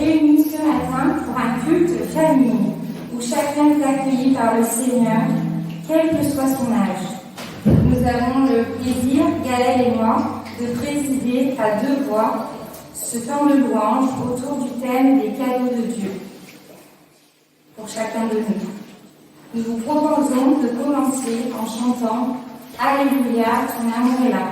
réunis ce matin pour un culte famille, où chacun est accueilli par le Seigneur, quel que soit son âge. Nous avons le plaisir, Gaëlle et moi, de présider à deux voix ce temps de louange autour du thème des cadeaux de Dieu, pour chacun de nous. Nous vous proposons de commencer en chantant « Alléluia, ton amour est là ».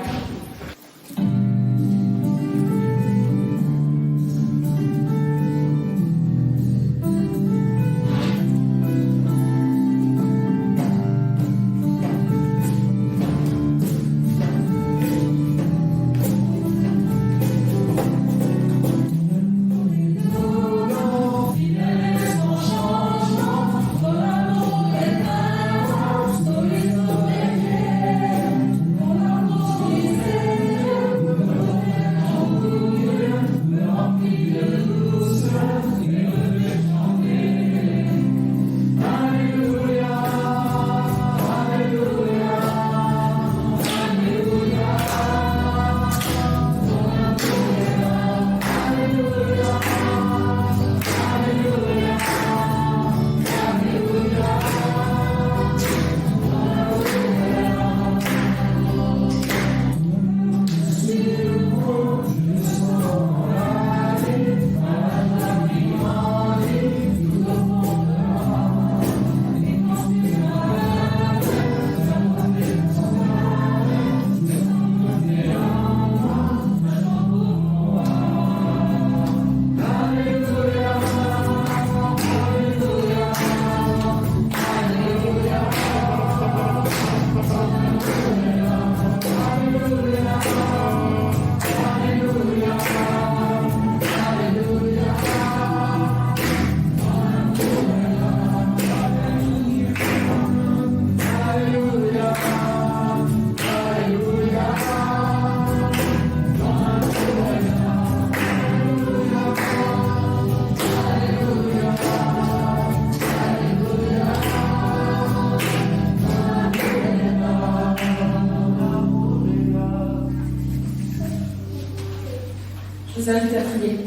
Je vous invite à prier.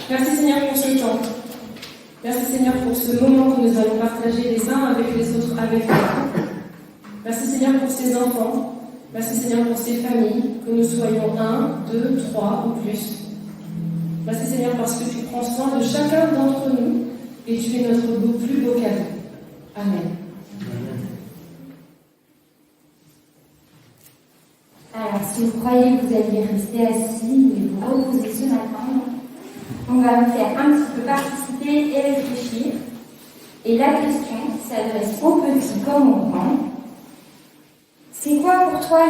Merci Seigneur pour ce temps. Merci Seigneur pour ce moment que nous allons partager les uns avec les autres avec toi. Merci Seigneur pour ces enfants. Merci Seigneur pour ces familles, que nous soyons 1, 2, 3 ou plus. Merci Seigneur parce que tu prends soin de chacun d'entre nous et tu es notre plus beau cadeau. Amen. Alors, si vous croyez que vous alliez rester assis et vous reposer ce matin, on va vous faire un petit peu participer et réfléchir. Et la question s'adresse aux petits comme aux grands. C'est quoi pour toi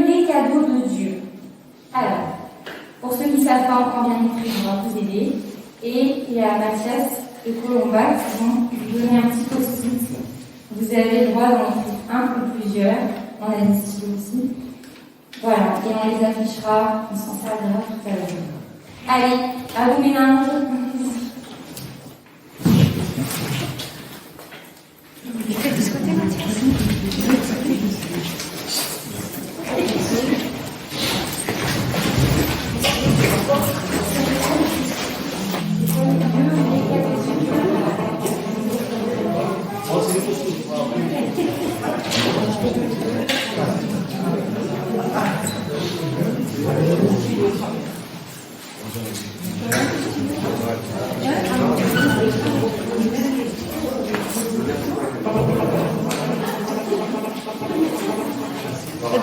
les cadeaux de Dieu? Alors, pour ceux qui ne savent pas encore bien écrire, on va vous aider. Et il y a Mathias et Colomba qui vont vous donner un petit post-it. Vous avez le droit d'en écrire un ou plusieurs. On a des stylos aussi. Voilà, et on les affichera, on s'en servira tout à l'heure. Allez, à vous ménages. De ce côté, Mathias.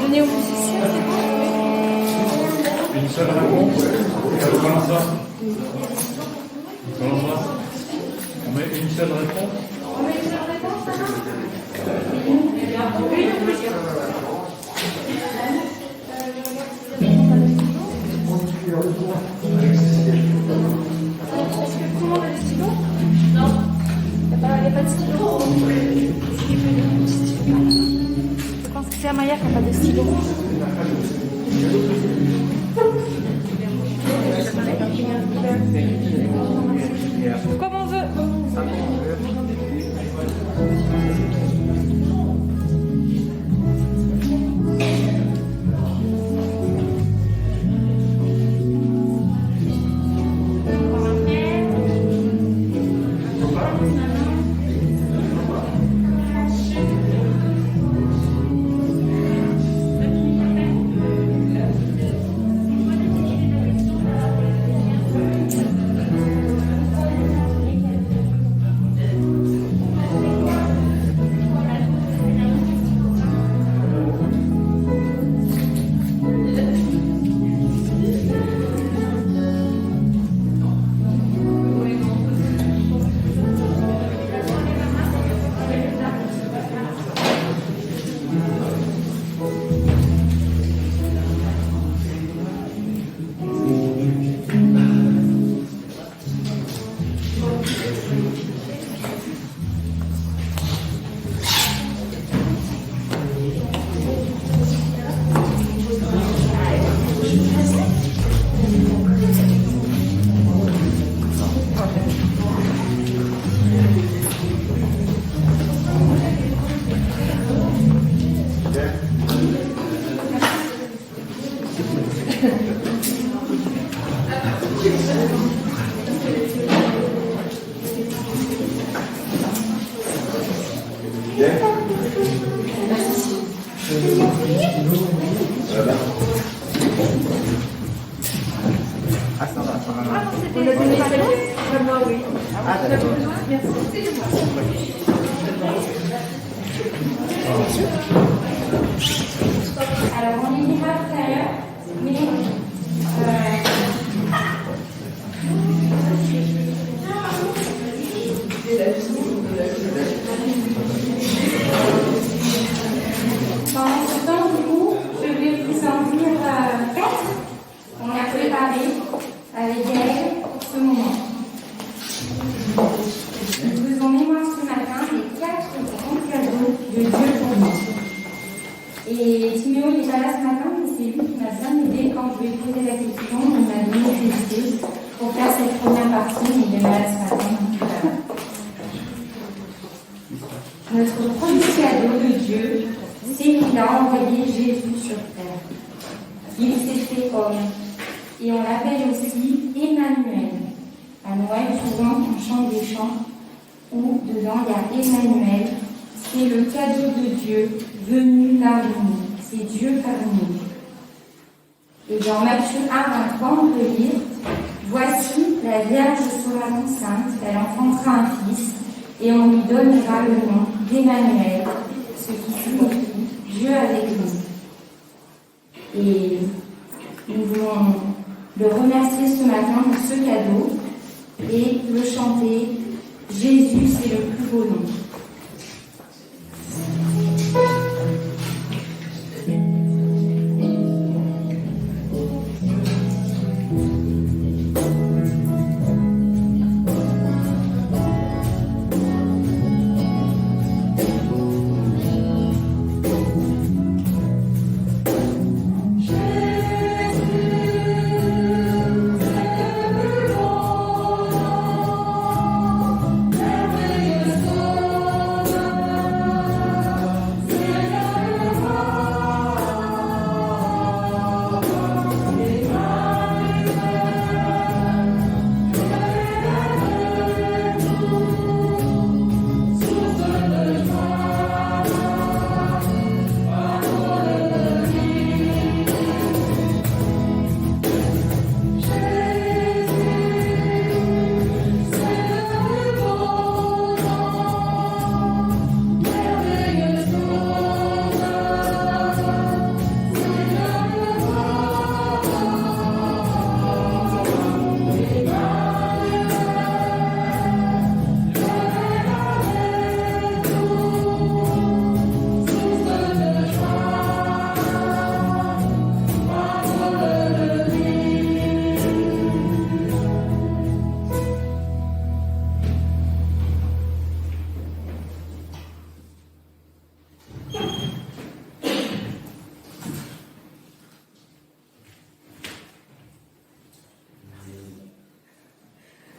Donner aux musiciens, c'est bon. Une seule réponse. Comment ça? Comment ça? On met une seule réponse? On met une seule réponse, ça va? Comment on a des stylos? Non. Il n'y a pas de stylo. Je pense que c'est Amaya qui n'a pas de stylo. Comme on veut. On a donné ça vraiment, oui. Alors, on les lira tout à l'heure, mais pendant ce temps, du coup, je vais vous en dire 4 qu'on a préparé avec elle pour ce moment. Nous faisons mémoire ce matin des 4 grands cadeaux de Dieu pour nous. Et Timéo n'est pas là ce matin, mais c'est lui qui m'a bien aidé quand je lui ai posé la question. Il m'a donné des idées pour faire cette première partie, mais il est malade ce matin. Notre premier cadeau de Dieu, c'est qu'il a envoyé Jésus sur terre. Il s'est fait homme. Et on l'appelle aussi Emmanuel. À Noël, souvent, on chante des chants où dedans il y a Emmanuel. C'est le cadeau de Dieu venu parmi nous. C'est Dieu parmi nous. Et dans Matthieu 1, 23, on peut lire « Voici, la Vierge sera enceinte, elle enfantera un fils, et on lui donnera le nom d'Emmanuel, ce qui signifie Dieu avec nous. » Et nous voulons le remercier ce matin pour ce cadeau et le chanter « Jésus, c'est le plus beau nom ».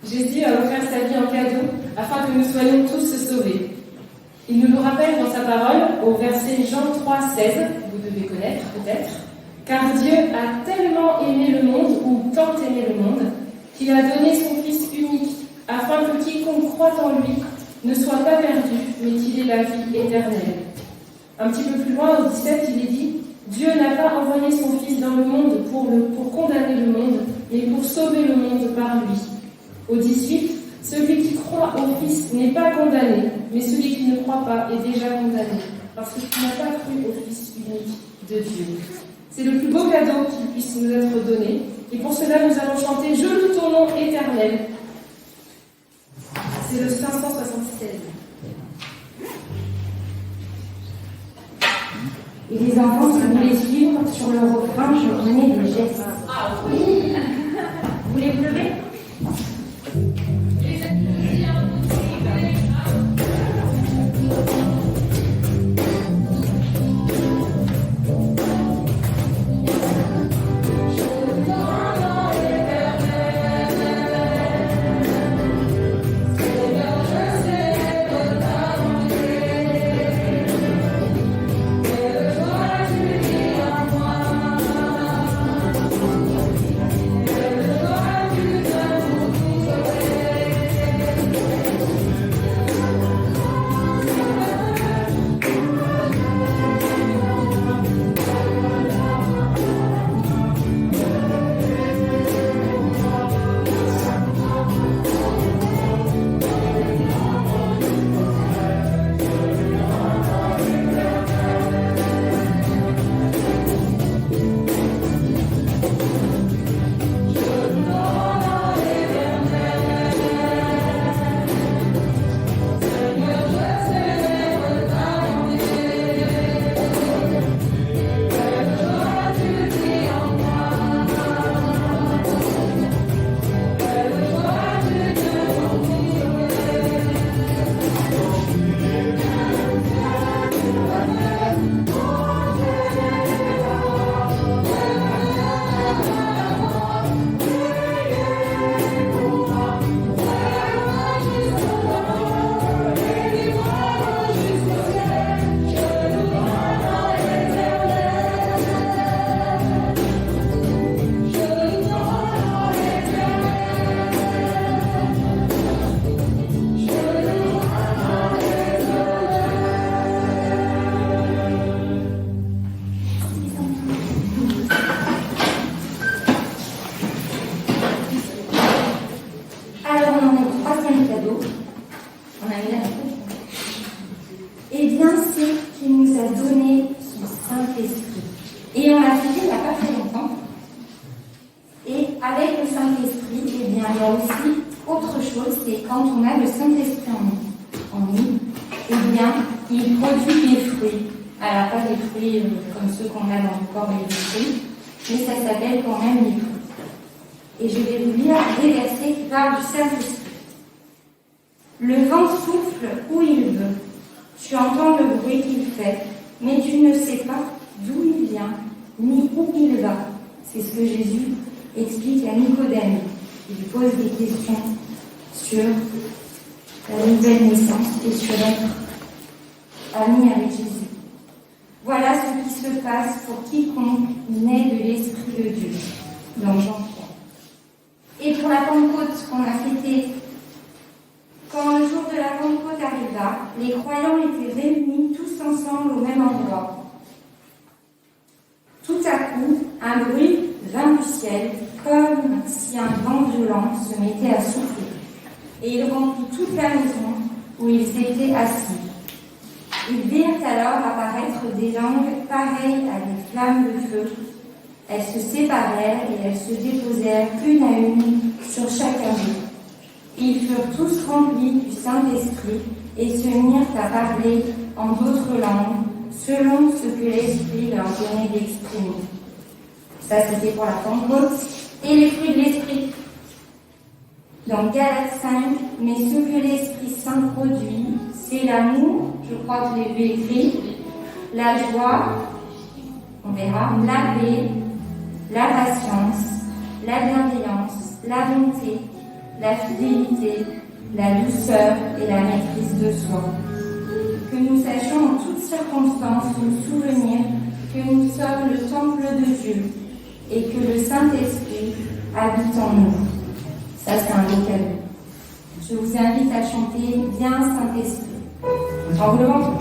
Jésus a offert sa vie en cadeau afin que nous soyons tous sauvés. Il nous le rappelle dans sa parole au verset Jean 3, 16, vous devez connaître peut-être, « Car Dieu a tellement aimé le monde, ou tant aimé le monde, qu'il a donné son Fils unique, afin que quiconque croit en lui ne soit pas perdu, mais qu'il ait la vie éternelle. » Un petit peu plus loin, au 17, il est dit « Dieu n'a pas envoyé son Fils dans le monde pour condamner le monde, mais pour sauver le monde par lui. » Au 18, « Celui qui croit au Fils n'est pas condamné, mais celui qui ne croit pas est déjà condamné, parce qu'il n'a pas cru au Fils unique de Dieu. » C'est le plus beau cadeau qui puisse nous être donné, et pour cela nous allons chanter « Je loue ton nom éternel ». C'est le 576. Et les enfants, si vous voulez suivre, sur le refrain, je vous mets des gestes. Ah oui. Vous voulez vous lever? Je il y a aussi autre chose, c'est quand on a le Saint-Esprit en nous, eh bien, il produit des fruits. Alors, pas des fruits comme ceux qu'on a dans le corps et les fruits, mais ça s'appelle quand même les fruits. Et je vais vous lire des versets qui parlent du Saint-Esprit. Le vent souffle où il veut. Tu entends le bruit qu'il fait, mais tu ne sais pas d'où il vient, ni où il va. C'est ce que Jésus explique à Nicodème. Il lui pose des questions sur la nouvelle naissance et sur être ami avec Jésus. Voilà ce qui se passe pour quiconque naît de l'Esprit de Dieu, dans Jean 3. Et pour la Pentecôte qu'on a fêtée, quand le jour de la Pentecôte arriva, les croyants étaient réunis tous ensemble au même endroit. Tout à coup, un bruit vint du ciel, comme si un vent violent se mettait à souffler. Et il remplit toute la maison où ils étaient assis. Ils virent alors apparaître des langues pareilles à des flammes de feu. Elles se séparèrent et elles se déposèrent une à une sur chacun d'eux. Ils furent tous remplis du Saint-Esprit et se mirent à parler en d'autres langues, selon ce que l'Esprit leur donnait d'exprimer. Ça, c'était pour la Pentecôte. Et les fruits de l'Esprit. Dans Galates 5, mais ce que l'Esprit Saint produit, c'est l'amour, je crois que vous l'avez vu écrit, la joie, on verra, la paix, la patience, la bienveillance, la bonté, la fidélité, la douceur et la maîtrise de soi. Que nous sachions en toutes circonstances nous souvenir que nous sommes le temple de Dieu et que le Saint-Esprit habite en nous. Ça, c'est un beau cadeau. Je vous invite à chanter « Viens Saint-Esprit ». En vous levant.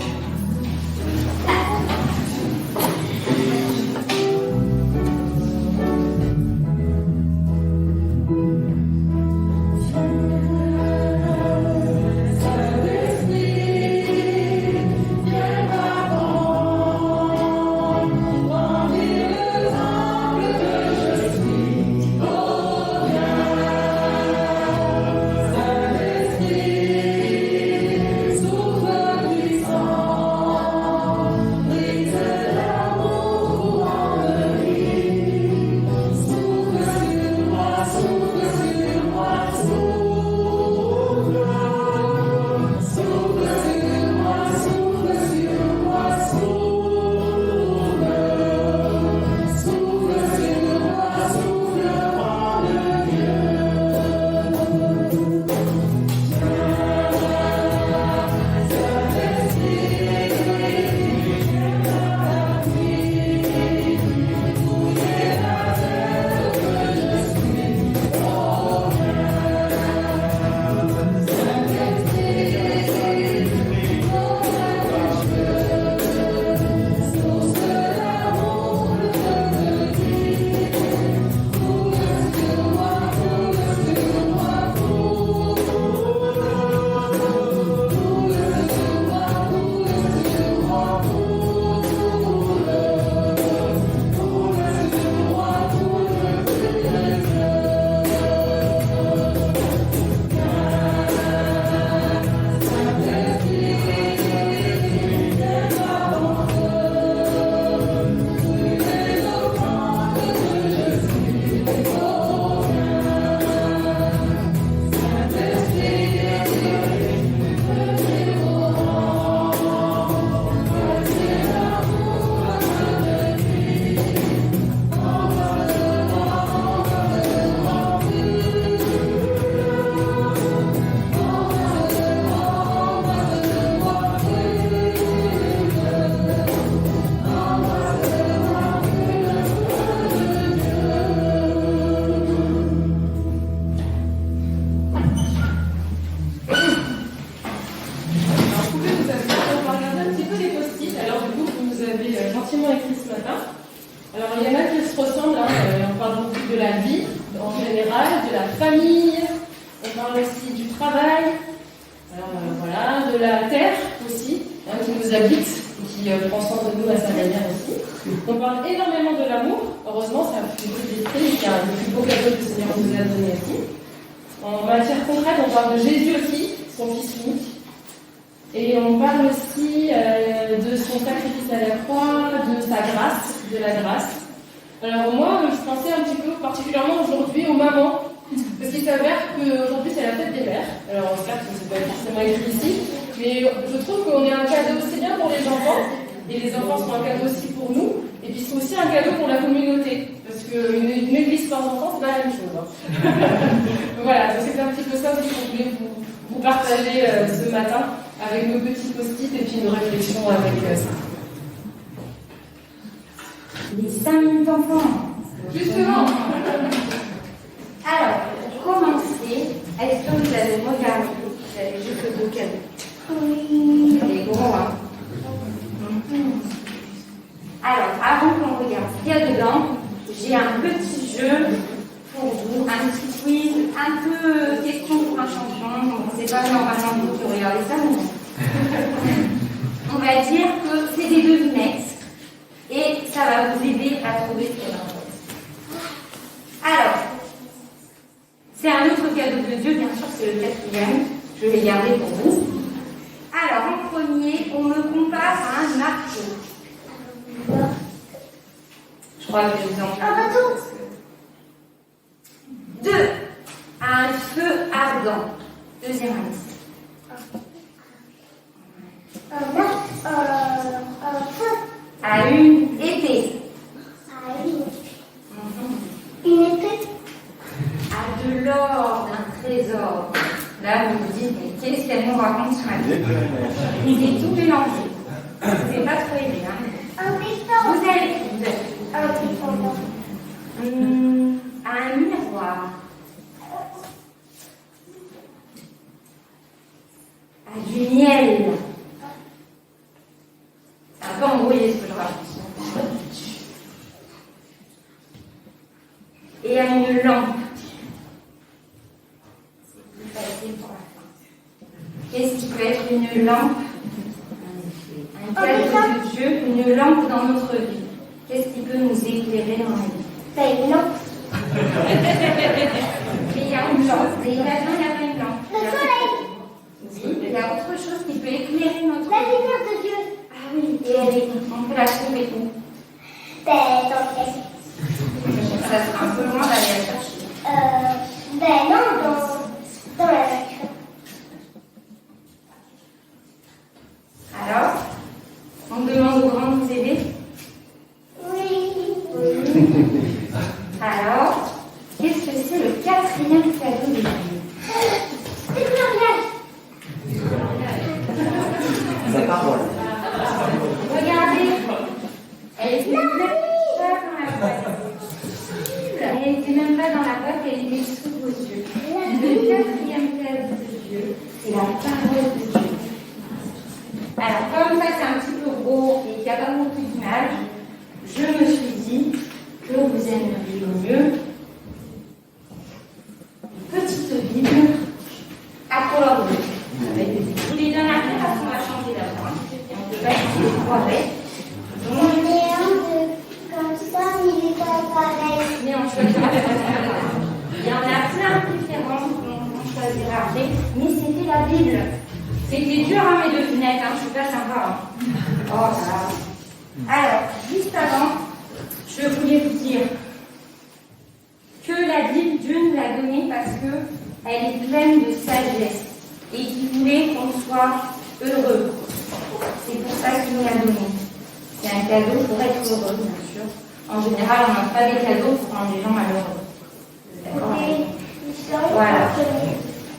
En matière concrète, on parle de Jésus aussi, son fils unique. Et on parle aussi de son sacrifice à la croix, de sa grâce, de la grâce. Alors moi, je pensais un petit peu particulièrement aujourd'hui aux mamans, parce qu'il s'avère qu'aujourd'hui c'est la fête des mères. Alors certes, c'est pas forcément écrit ici, mais je trouve qu'on est un cadeau aussi bien pour les enfants, et les enfants sont un cadeau aussi pour nous, et puis c'est aussi un cadeau pour la communauté, parce qu'une église sans enfants, c'est pas la même chose. Hein. Voilà, donc c'est un petit peu ça aussi qu'on voulait vous partager ce matin, avec nos petits post-it et puis nos réflexions avec ça. Les 5 minutes enfants. Justement. Alors, pour commencer, est-ce que vous avez regardé les jeux de cadeaux? Oui. Les gros, hein. Alors, avant qu'on regarde ce qu'il y a dedans, j'ai un petit jeu pour vous, un petit quiz, un peu question pour un champion. C'est pas normalement vous qui regardez ça, mais on va dire que c'est des devinettes et ça va vous aider à trouver ce qu'il y a dans le texte. Alors, c'est un autre cadeau de Dieu, bien sûr, c'est le 4e. Je vais garder pour vous. Alors, en premier, on me compare à un marteau. Je crois que je vous en parle. Un bateau. 2. À un feu ardent. Deuxième indice. À une épée. Une épée. À de l'or, d'un trésor. Là, vous vous dites, mais qu'est-ce qu'elle nous raconte ce matin? Il est tout mélangé. C'est pas trop aidé, hein? Un piston. Vous allez. Un piston. À un miroir. À du miel. C'est un peu embrouillé ce que je raconte. Et à une lampe. C'est plus facile pour la fin. Qu'est-ce qui peut être une lampe? Un cadeau de Dieu, une lampe dans notre vie. Qu'est-ce qui peut nous éclairer dans la vie? C'est une lampe. Mais il y a une lampe. Et il y a pas une lampe. Le soleil. Oui, il y a autre chose qui peut éclairer notre La vie. lumière de Dieu. Ah oui, et elle est, on peut la trouver où? Dans le ciel. Ça sera un peu loin d'aller la chercher. Non, dans la nature. Alors, on demande aux grands de nous aider. Oui. Alors, qu'est-ce que c'est le 4e cadeau de Dieu? C'est Florian. Sa parole. Regardez, elle était même pas dans la boîte. Elle n'était même pas dans la boîte, elle était sous vos yeux. Le 4e cadeau de Dieu, c'est la parole de Dieu. Alors, comme ça c'est un petit peu gros et qu'il n'y a pas beaucoup d'images, je me suis dit que vous aimeriez mieux une petite Bible à couleur bleue. Je vous les donne après parce qu'on va changer d'avant. Et on ne peut pas utiliser les trois avec. Donc, Comme ça, il est pas pareil. mais on choisira. Il y en a plein de différents, donc on choisira après. Mais c'était la Bible. C'était dur, hein, mes devinettes, hein, je suis pas sympa. Hein. Oh là là. Alors, juste avant, je voulais vous dire que la Bible, Dieu nous l'a donnée parce qu'elle est pleine de sagesse et qu'il voulait qu'on soit heureux. C'est pour ça qu'il nous l'a donnée. C'est un cadeau pour être heureux, bien sûr. En général, on n'a pas des cadeaux pour rendre les gens malheureux. D'accord? Voilà.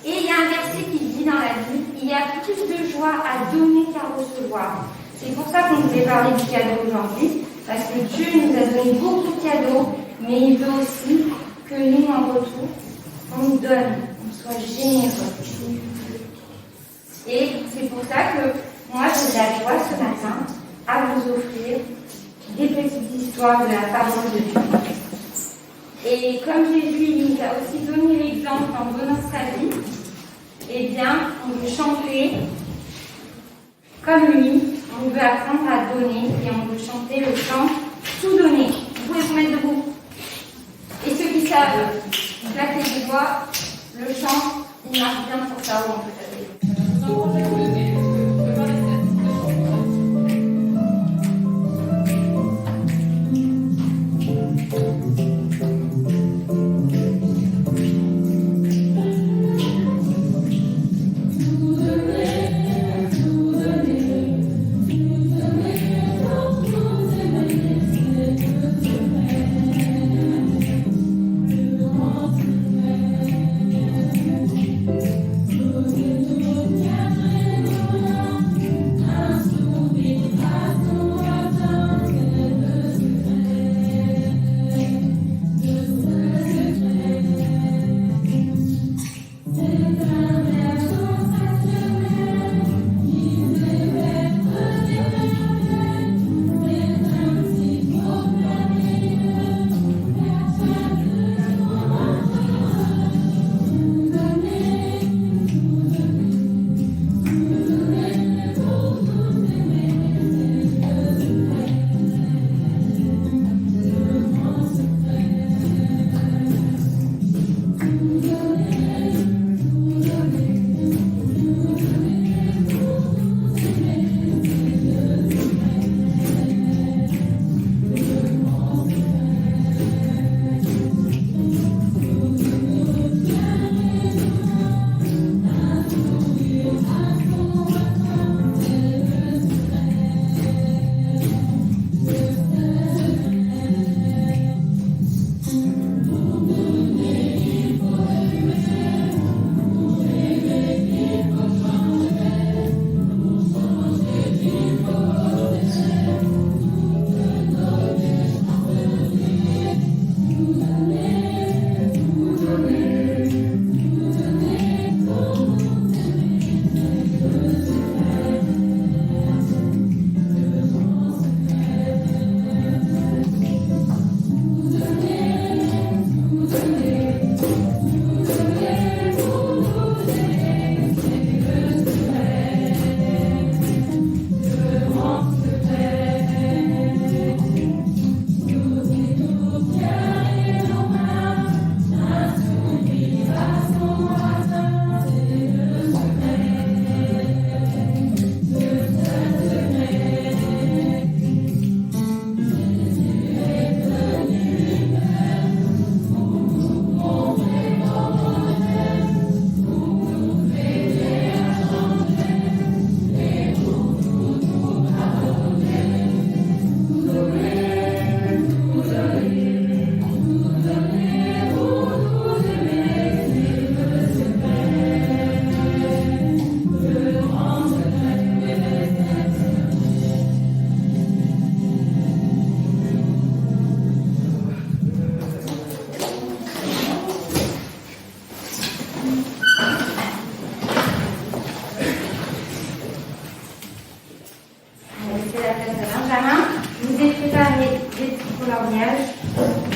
Et il y a un verset qui dit dans la Bible, il y a plus de joie à donner qu'à recevoir. C'est pour ça qu'on vous a parlé du cadeau aujourd'hui, parce que Dieu nous a donné beaucoup de cadeaux, mais il veut aussi que nous, en retour, on nous donne, on soit généreux. Et c'est pour ça que moi, j'ai de la joie ce matin à vous offrir des petites histoires de la parole de Dieu. Et comme Jésus il nous a aussi donné l'exemple en donnant sa vie, eh bien, on veut chanter comme lui, on veut apprendre à donner et on veut chanter le chant tout donner. Vous pouvez vous mettre debout. Et ceux qui savent claquer des doigts, Le chant, il marche bien pour ça, on peut taper.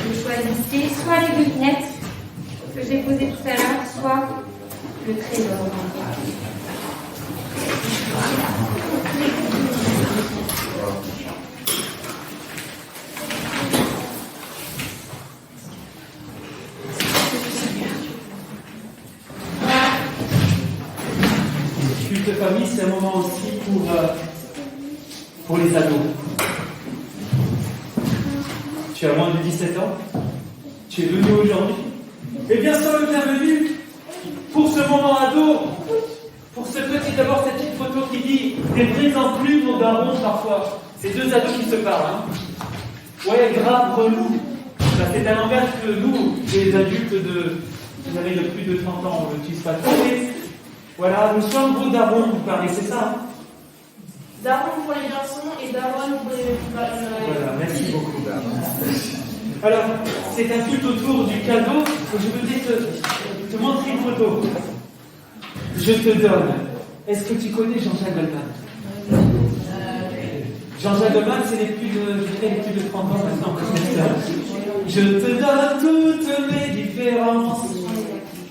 Vous choisissez soit les vignettes que j'ai posées tout à l'heure, soit le trésor. Culte de famille, c'est un moment aussi pour les ados. Tu as moins de 17 ans, tu es venu aujourd'hui. Eh bien, sois le bienvenu pour ce moment ado, pour cette petite photo qui dit des brises en plumes au daron parfois. C'est deux ados qui se parlent. Hein. Ouais, grave relou. Ça, c'est un langage que nous, les adultes vous avez de plus de 30 ans, on ne l'utilise pas trop. Voilà, nous sommes vos darons, vous parlez, c'est ça hein. Daron pour les garçons et daron pour les... Voilà, merci beaucoup. Alors, c'est un culte autour du cadeau que je voudrais te montrer une photo. Je te donne. Est-ce que tu connais Jean-Jacques Goldman? Jean-Jacques Goldman, c'est les plus de 30 ans maintenant. Je te donne toutes mes différences,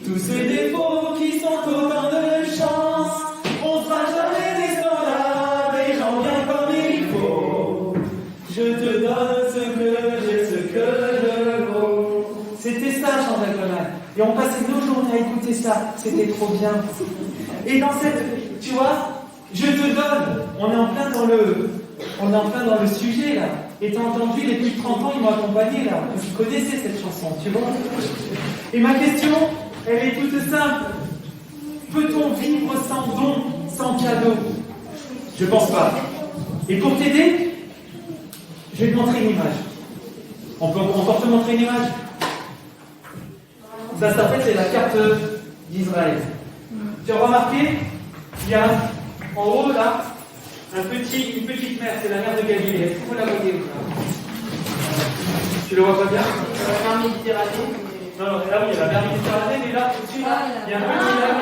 tous ces défauts qui sont autant de chance. On sera jamais des semblables et j'en viens comme il faut. Je te donne ce que j'ai, ce que je vaux. C'était ça, Jean-Jacques Goldman. Et on passait nos journées à écouter ça. C'était trop bien. Et dans cette, tu vois, je te donne. On est en plein dans le sujet là. Et t'as entendu, depuis 30 ans, ils m'ont accompagné là. Vous connaissez cette chanson, tu vois. Et ma question, elle est toute simple. Peut-on vivre sans don, sans cadeau? Je pense pas. Et pour t'aider, je vais te montrer une image. On peut encore te montrer une image? Ça s'appelle, c'est la carte d'Israël. Tu as remarqué, il y a en haut là, une petite mer, c'est la mer de Galilée. Est-ce que vous la voyez? Tu le vois pas bien? La mer Méditerranée. Non, là oui, il y a la mer Méditerranée, mais là, au-dessus, il y a un petit lac.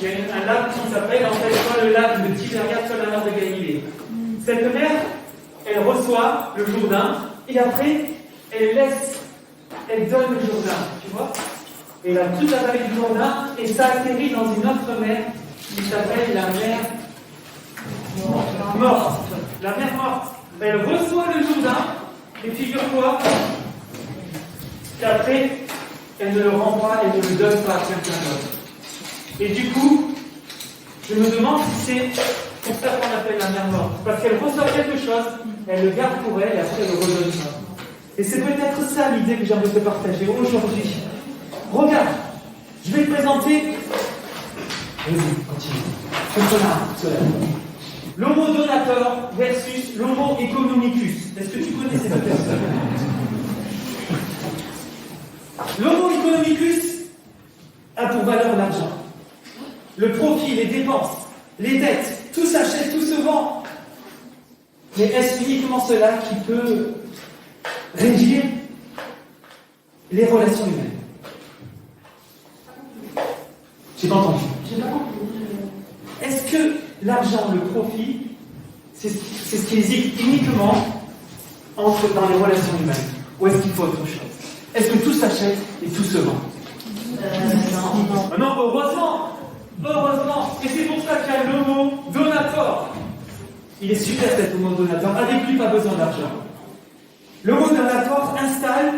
Il y a un lac qui s'appelle, en fait, soit le lac de Tibériade, soit la mer de Galilée. Cette mer, elle reçoit le Jourdain, et après, elle donne le Jourdain, tu vois. Et là, toute la vallée du Jourdain, et ça atterrit dans une autre mer qui s'appelle la mer morte. La mer morte. Elle reçoit le Jourdain, et figure-toi qu'après, elle ne le rend pas, elle ne le donne pas à quelqu'un d'autre. Et du coup, je me demande si c'est pour ça qu'on appelle la mer morte. Parce qu'elle reçoit quelque chose, elle le garde pour elle, et après elle le redonne pas. Et c'est peut-être ça l'idée que j'aimerais te partager aujourd'hui. Regarde, je vais te présenter. Vas-y, continue. Cela. L'homo donator versus l'homo economicus. Est-ce que tu connais ces deux personnes? L'homo economicus a pour valeur l'argent. Le profit, les dépenses, les dettes, tout s'achète, tout se vend. Mais est-ce uniquement cela qui peut régir les relations humaines? J'ai pas entendu. Est-ce que l'argent, le profit, c'est ce qui hésite uniquement dans les relations humaines? Ou est-ce qu'il faut autre chose? Est-ce que tout s'achète et tout se vend? Non. Non, heureusement. Heureusement. Et c'est pour ça qu'il y a l'homo donator. Il est super cet homo donator. Avec lui, pas besoin d'argent. L'homo donator installe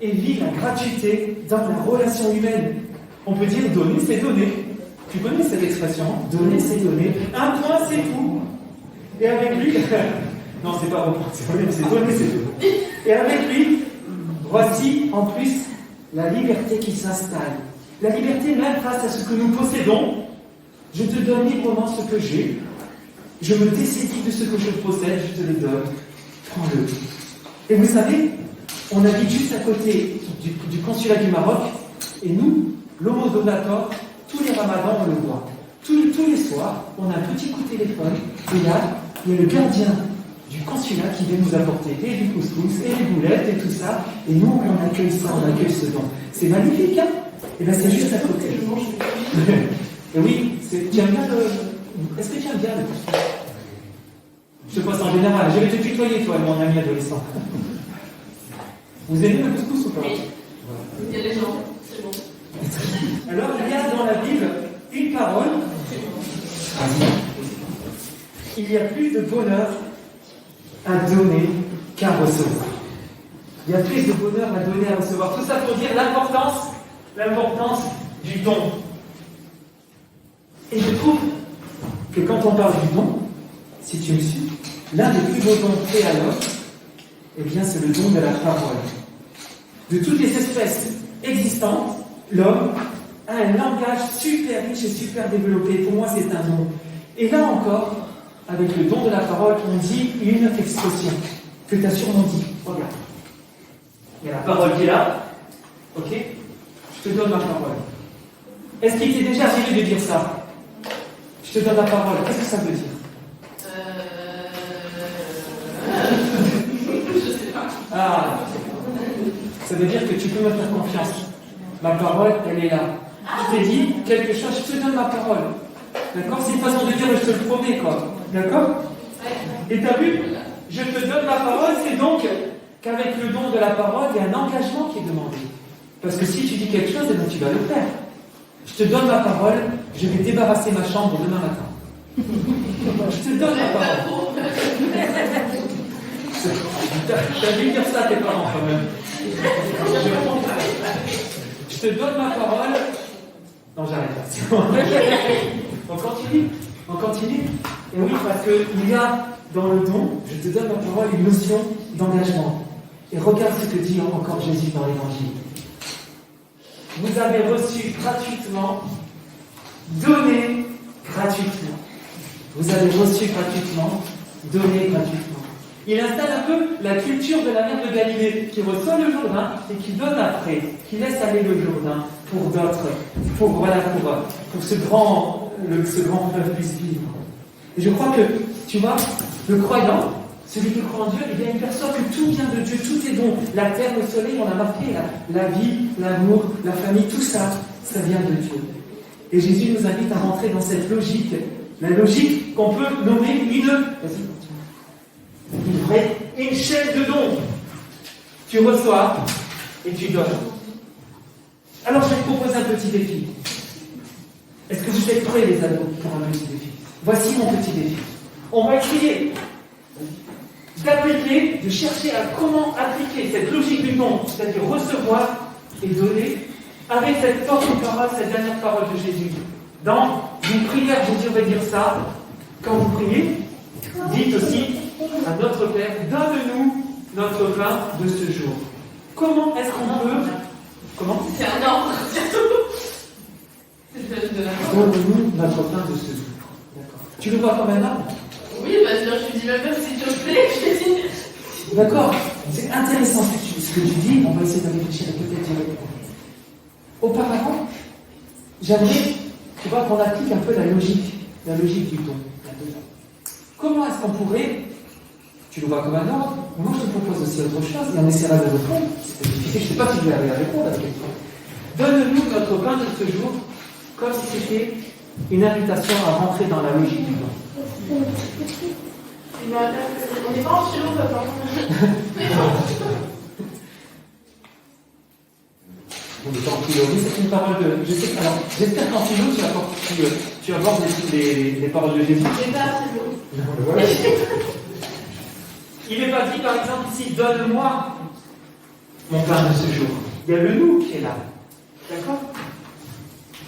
et vit la gratuité dans la relation humaine. On peut dire donner, c'est donner. Tu connais cette expression? Donner, c'est donner. Un point, c'est tout. Et avec lui, non, c'est pas bon, c'est donner, c'est tout. Et avec lui, voici en plus la liberté qui s'installe. La liberté même face à ce que nous possédons. Je te donne librement ce que j'ai. Je me décide de ce que je possède, je te le donne. Prends-le. Et vous savez, on habite juste à côté du consulat du Maroc, et nous, l'homo donator, tous les ramadans, on le voit. Tous les soirs, on a un petit coup de téléphone, et là, il y a le gardien du consulat qui vient nous apporter et du couscous, et les boulettes, et tout ça, et nous, on accueille ça, on accueille ce don. C'est magnifique, hein? Et bien, c'est juste à côté. Et oui, tu aimes bien le... Est-ce que tu aimes bien le couscous? Je te passe en général, je vais te tutoyer, toi, mon ami adolescent. Vous aimez le couscous ou pas? Oui. Il y a les gens, c'est bon. Alors, il y a dans la Bible une parole. Il y a plus de bonheur à donner qu'à recevoir. Il y a plus de bonheur à donner à recevoir. Tout ça pour dire l'importance du don. Et je trouve que quand on parle du don, si tu me suis, l'un des plus beaux dons faits à l'homme, eh bien, c'est le don de la parole. De toutes les espèces existantes, l'homme a un langage super riche et super développé. Pour moi, c'est un don. Et là encore, avec le don de la parole, on dit une expression que tu as sûrement dit. Regarde. Il y a la parole qui est là. Ok? Je te donne ma parole. Est-ce qu'il t'est déjà arrivé de dire ça? Je te donne la parole. Qu'est-ce que ça veut dire? Je sais pas. Ah, ça veut dire que tu peux me faire confiance. Ma parole, elle est là. Je t'ai dit quelque chose, je te donne ma parole. D'accord? C'est une façon de dire je te le promets, quoi. D'accord? Et t'as vu? Je te donne ma parole, c'est donc qu'avec le don de la parole, il y a un engagement qui est demandé. Parce que si tu dis quelque chose, eh bien, tu vas le faire. Je te donne ma parole, je vais débarrasser ma chambre demain matin. Je te donne ma parole. T'as vu dire ça à tes parents quand même. Je je te donne ma parole. Non, j'arrête là. On continue. On continue. Et oui, parce qu'il y a dans le don, je te donne ma parole, une notion d'engagement. Et regarde ce que dit encore Jésus dans l'Évangile. Vous avez reçu gratuitement, donné gratuitement. Vous avez reçu gratuitement, donné gratuitement. Il installe un peu la culture de la mer de Galilée, qui reçoit le Jourdain et qui donne après, qui laisse aller le Jourdain pour d'autres, pour ce grand fleuve puisse vivre. Et je crois que, tu vois, le croyant, celui qui croit en Dieu, il perçoit que tout vient de Dieu, tout est bon. La terre, le soleil, on a marqué, la vie, l'amour, la famille, tout ça, ça vient de Dieu. Et Jésus nous invite à rentrer dans cette logique, la logique qu'on peut nommer une vraie échelle de dons. Tu reçois et tu donnes. Alors je vais te proposer un petit défi. Est-ce que vous êtes prêts, les ados, pour un petit défi? Voici mon petit défi. On va essayer d'appliquer, de chercher à comment appliquer cette logique du don, c'est-à-dire recevoir et donner, avec cette forte parole, cette dernière parole de Jésus. Dans une prière, Jésus va dire ça. Quand vous priez, dites aussi à notre Père, donne-nous notre pain de ce jour. Comment est-ce qu'on peut... Comment? C'est un ordre, Donne-nous notre pain de ce jour. D'accord. Tu le vois comme un ordre? Oui, parce que je lui dis même pas si tu le fais. D'accord. C'est intéressant ce que tu dis. On va essayer de réfléchir et peut-être y répondre. Auparavant, j'aimerais, tu vois, qu'on applique un peu la logique du don. Comment est-ce qu'on pourrait, tu le vois comme un ordre, moi je te propose aussi autre chose et on essaiera de répondre. C'est difficile, je ne sais pas si je vais arriver à répondre à la question. Donne-nous notre pain de ce jour comme si c'était une invitation à rentrer dans la logique du don. On n'est pas en philo, papa. On est en philo, oui, c'est une parole de... Alors, j'espère qu'en philo, tu abordes les paroles de Jésus. J'ai pas philo. Voilà. Il n'est pas dit, par exemple, ici, donne-moi mon pain de ce jour. Il y a le nous qui est là. D'accord?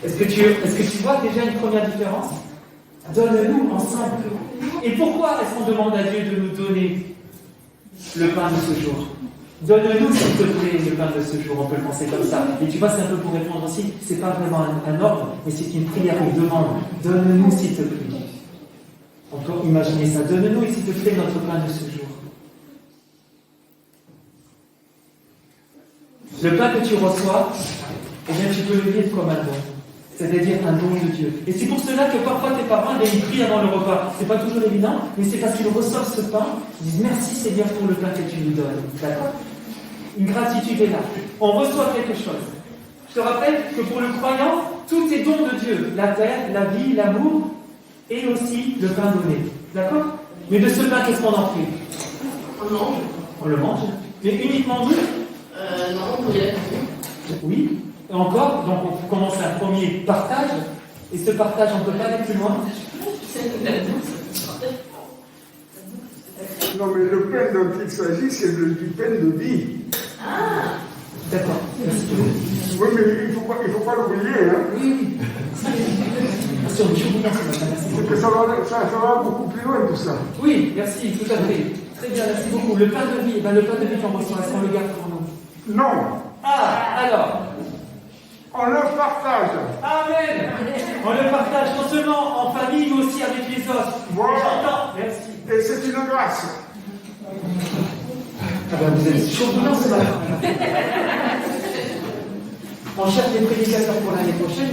Est-ce que tu vois déjà une première différence? Donne-nous ensemble. Et pourquoi est-ce qu'on demande à Dieu de nous donner le pain de ce jour? Donne-nous, s'il te plaît, le pain de ce jour. On peut le penser comme ça. Et tu vois, c'est un peu pour répondre aussi. C'est pas vraiment un ordre, mais c'est une prière, une demande. Donne-nous, s'il te plaît. On peut imaginer ça. Donne-nous, s'il te plaît, notre pain de ce jour. Le pain que tu reçois, eh bien, tu peux le vivre comme un don. C'est-à-dire un don de Dieu. Et c'est pour cela que parfois tes parents, ils prient avant le repas. C'est pas toujours évident, mais c'est parce qu'ils reçoivent ce pain, ils disent merci Seigneur pour le pain que tu nous donnes. D'accord? Une gratitude est là. On reçoit quelque chose. Je te rappelle que pour le croyant, tout est don de Dieu. La terre, la vie, l'amour, et aussi le pain donné. D'accord? Mais de ce pain, qu'est-ce qu'on en fait? On mange. On le mange. Mais uniquement nous? Non, on pourrait. Oui. Et encore, donc on commence un premier partage. Et ce partage, on ne peut pas aller plus loin. Non, mais le pain dont il s'agit, c'est du pain de vie. Ah. D'accord. Merci. Oui, mais il ne faut pas l'oublier. Hein. Oui. Sur le jour, merci. C'est que ça va beaucoup plus loin tout ça. Oui, merci, tout à fait. Très bien, merci beaucoup. Le pain de vie, le pain de vie qu'on reçoit, est-ce qu'on le garde pour nous? Non. Ah, alors. On le partage. Amen. On le partage non seulement en famille, mais aussi avec les autres. Voilà. J'entends. Merci. Et c'est une grâce. Ah ben, vous êtes surprenant ce matin. On cherche des prédicateurs pour l'année prochaine.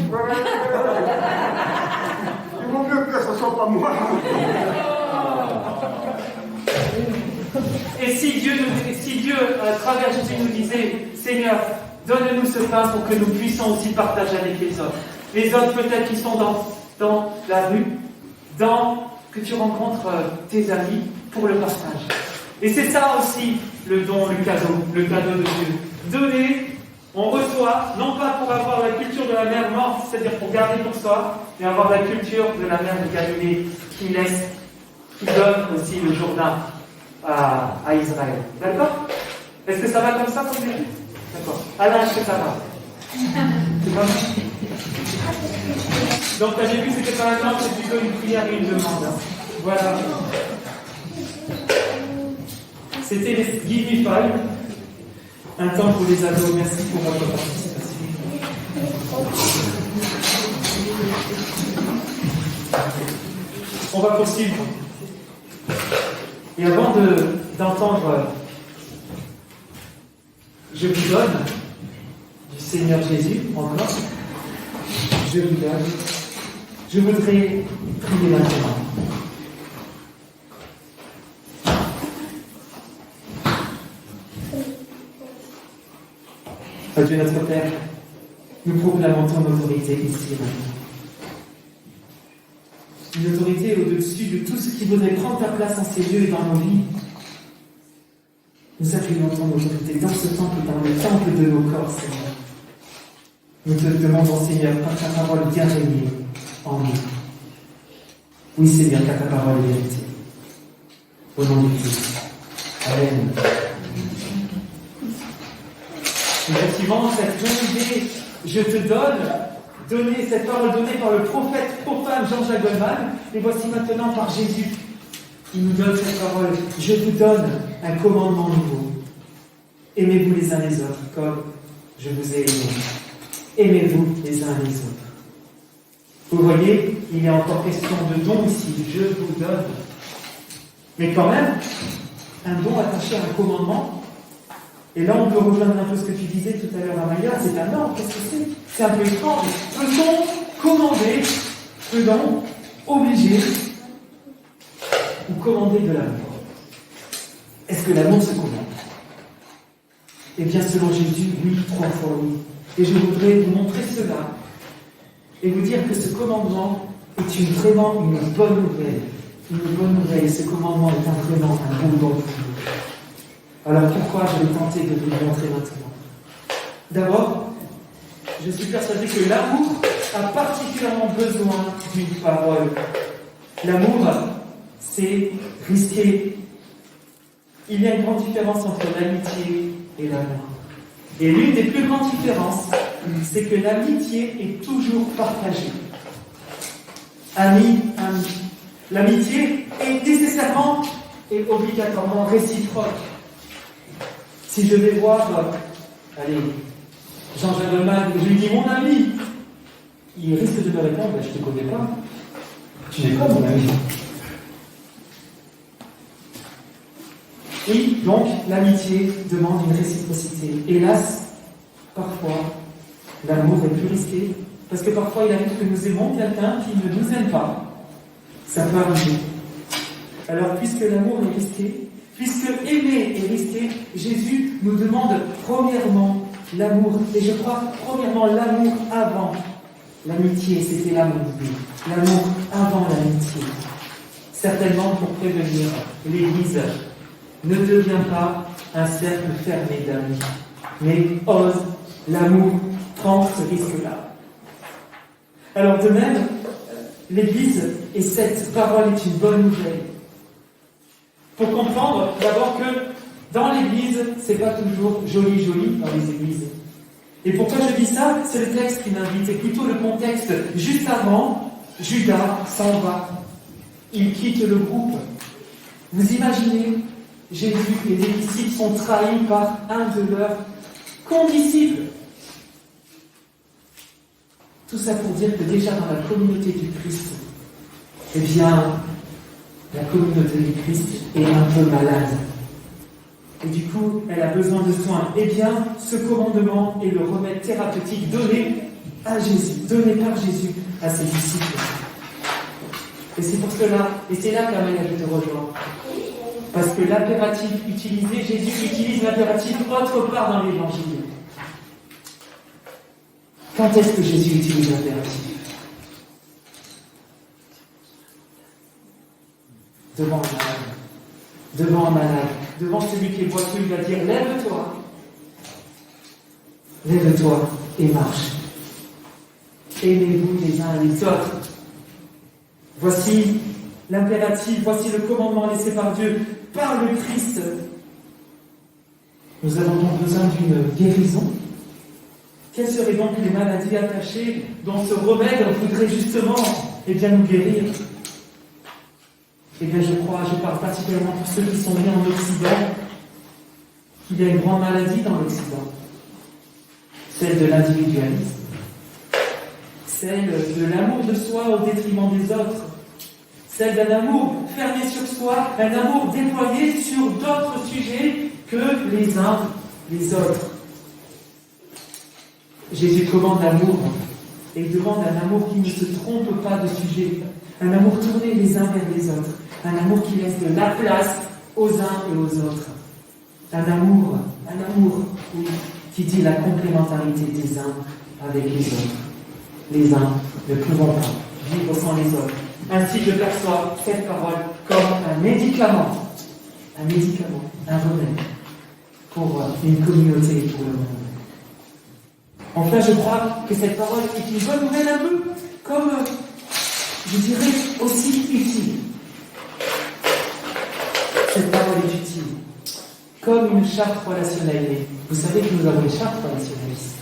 Il vaut mieux que ce ne soit pas moi. Et si Dieu, à travers Jésus, nous disait, Seigneur, donne-nous ce pain pour que nous puissions aussi partager avec les autres. Les autres peut-être qui sont dans la rue, que tu rencontres tes amis pour le partage. Et c'est ça aussi le don, le cadeau de Dieu. Donner, on reçoit, non pas pour avoir la culture de la mer morte, c'est-à-dire pour garder pour soi, mais avoir la culture de la mer de Galilée qui donne aussi le Jourdain à Israël. D'accord? Est-ce que ça va comme ça pour vous? D'accord. Alain, est-ce que ça va? C'est pas vrai? Donc, t'as bien vu, c'était par exemple, c'est plutôt une prière et une demande. Hein. Voilà. C'était les Give Me Five. Un temps pour les ados. Merci pour votre participation. On va poursuivre. Et avant d'entendre Je vous donne du Seigneur Jésus, encore, je vous donne, je voudrais prier maintenant. Dieu notre Père, nous proclamons ton autorité ici maintenant. Une autorité au-dessus de tout ce qui voudrait prendre ta place en ces lieux et dans nos vies. Nous appuyons ton autorité dans ce temple et dans le temple de nos corps, Seigneur. Nous te demandons, Seigneur, par ta parole bien régnée en nous. Oui, Seigneur, car ta parole est vérité. Au nom de Christ. Amen. Effectivement, cette jeune idée, je te donne, cette parole donnée par le prophète profane Jean-Jacques Goldman, et voici maintenant par Jésus. Il nous donne cette parole. Je vous donne un commandement nouveau. Aimez-vous les uns les autres, comme je vous ai aimé. Aimez-vous les uns les autres. Vous voyez, il est encore question de don ici. Je vous donne. Mais quand même, un don attaché à un commandement. Et là, on peut rejoindre un peu ce que tu disais tout à l'heure à Maya. C'est un ordre. Qu'est-ce que c'est? C'est un peu étrange. Peut-on commander, peut-on obliger ou commander de l'amour? Est-ce que l'amour se commande? Eh bien, selon Jésus, oui, 3 fois oui. Et je voudrais vous montrer cela et vous dire que ce commandement est vraiment une bonne nouvelle. Une bonne nouvelle. Et ce commandement est vraiment un bon don. Alors pourquoi je vais tenter de vous le montrer maintenant? D'abord, je suis persuadé que l'amour a particulièrement besoin d'une parole. L'amour, c'est risqué. Il y a une grande différence entre l'amitié et l'amour. Et l'une des plus grandes différences, c'est que l'amitié est toujours partagée. Ami. L'amitié est nécessairement et obligatoirement réciproque. Si je vais voir, Jean-Jacques Goldman, je lui dis mon ami, il risque de me répondre, je ne te connais pas. Tu n'es pas mon ami. Oui, donc l'amitié demande une réciprocité. Hélas, parfois, l'amour est plus risqué, parce que parfois il arrive que nous aimons quelqu'un qui ne nous aime pas. Ça peut arriver. Alors, puisque l'amour est risqué, puisque aimer est risqué, Jésus nous demande premièrement l'amour. Et je crois premièrement l'amour avant l'amitié. C'était l'amour. L'amour avant l'amitié. Certainement pour prévenir l'Église. Ne devient pas un cercle fermé d'amis, mais ose l'amour prendre ce risque-là. Alors de même, l'Église et cette parole est une bonne nouvelle. Pour comprendre d'abord que dans l'Église, c'est pas toujours joli dans les églises. Et pourquoi je dis ça? C'est le texte qui m'invite, et plutôt le contexte. Juste avant, Judas s'en va. Il quitte le groupe. Vous imaginez, Jésus et les disciples sont trahis par un de leurs condisciples. Tout ça pour dire que déjà dans la communauté du Christ, eh bien, la communauté du Christ est un peu malade. Et du coup, elle a besoin de soins. Eh bien, ce commandement est le remède thérapeutique donné à Jésus, donné par Jésus à ses disciples. Et c'est pour cela, et c'est là qu'Amen je te rejoins. Parce que l'impératif utilisé, Jésus utilise l'impératif autre part dans l'Évangile. Quand est-ce que Jésus utilise l'impératif? Devant un malade, devant celui qui est boiteux, il va dire lève-toi et marche. Aimez-vous les uns les autres. Voici l'impératif, voici le commandement laissé par Dieu, par le Christ. Nous avons donc besoin d'une guérison. Quelles seraient donc les maladies attachées dont ce remède voudrait justement nous guérir? Eh bien, je parle particulièrement pour ceux qui sont nés en Occident, qu'il y a une grande maladie dans l'Occident, celle de l'individualisme, celle de l'amour de soi au détriment des autres, celle d'un amour fermé sur soi, un amour déployé sur d'autres sujets que les uns les autres. Jésus commande l'amour et il demande un amour qui ne se trompe pas de sujet, un amour tourné les uns vers les autres, un amour qui laisse de la place aux uns et aux autres, un amour, oui, qui dit la complémentarité des uns avec les autres. Les uns ne pouvant pas vivre sans les autres. Ainsi, je perçois cette parole comme un médicament, un remède pour une communauté et pour le monde. Enfin, je crois que cette parole est une bonne nouvelle un peu comme, je dirais, aussi utile. Cette parole est utile, comme une charte relationnelle. Vous savez que nous avons une charte relationnelle ici.